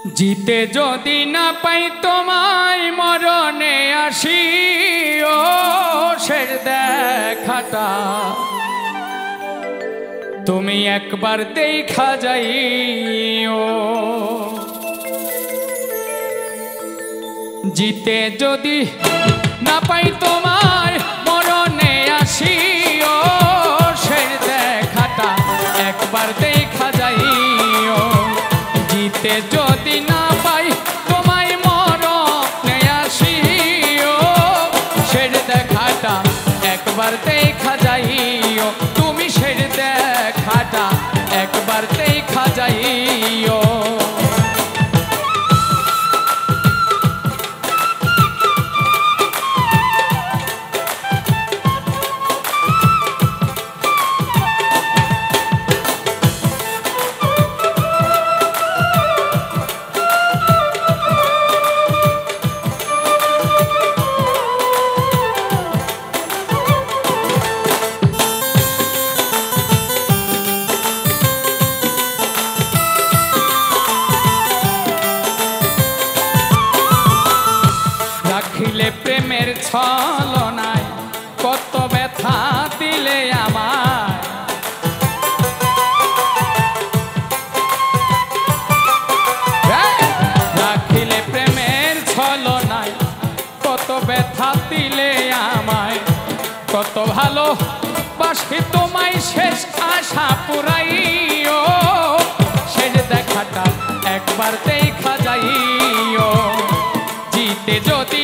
जीते যদি না পাই তোমায় মরণে আসি ও শের দেখাটা তুমি একবার দেখা যাইও। जीते যদি না পাই তোমায় মরণে আসি ও শের দেখাটা একবার দেখা যাইও। जीते যদি না পাই তোমায় মরণে আসি ও শের দেখাটা একবার দেখা যাইও। তুমি শের দেখাটা একবার দেখা যাইও। রাখিলে প্রেমের ছলনায় কত ব্যথা দিলে আমায়। রাখিলে প্রেমের ছলনায় কত ব্যথা দিলে আমায়। কত ভালো বাসি তোমায় শেষ আশা পুরাইও শেষ দেখাটা একবার দেখা যাইও। जीते যদি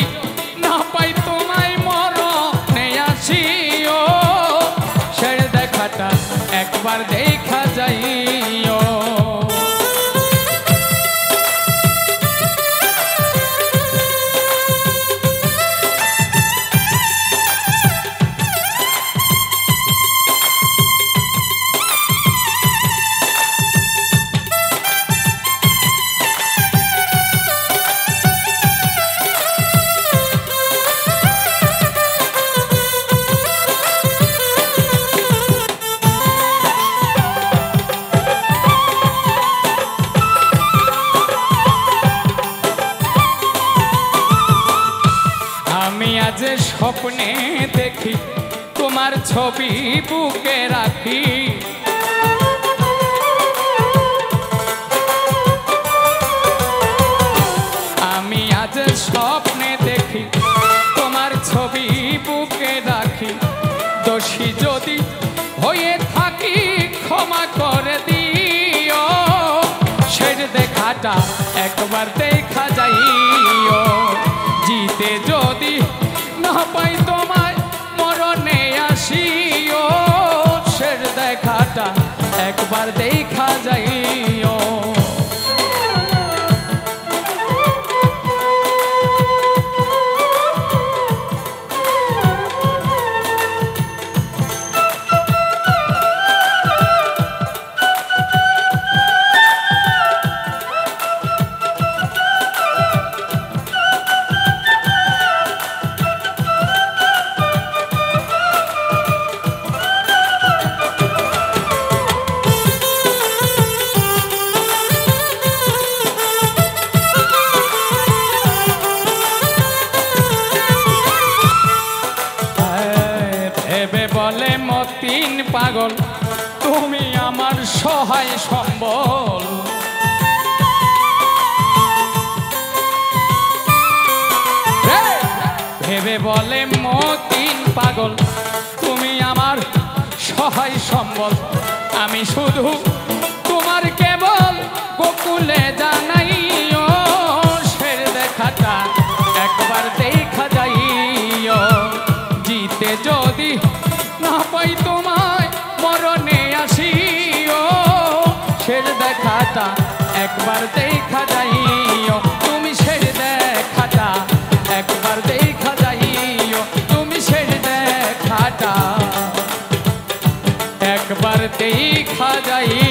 না পাই তোমায় মরণে আসি ও শের দেখাটা একবার দেখা যাইও। আমি আজ স্বপ্নে দেখি তোমার ছবি বুকে রাখি। আমি আজ স্বপ্নে দেখি তোমার ছবি বুকে রাখি। দোষী যদি হয়ে থাকি ক্ষমা করে দিও শের দেখাটা একবার দেখা যাইও। जीते যদি না পাই তোমায় মরণে আসি ও শের দেখাটা একবার দেখা যাইও। বলে মতিন পাগল তুমি আমার সহায় সম্বল। ভেবে বলে মতিন পাগল তুমি আমার সহায় সম্বল। আমি শুধু তোমার কেবল গোকুলে জানাইও শের দেখাটা একবার দেখা যাইও। जीते যদি না পাই তোমায় মরণে আসি ও শের দেখাটা একবার দেখা যাইও। তুমি শের দেখাটা একবার দেখা যাইও। তুমি শের দেখাটা একবার দেখা যাইও।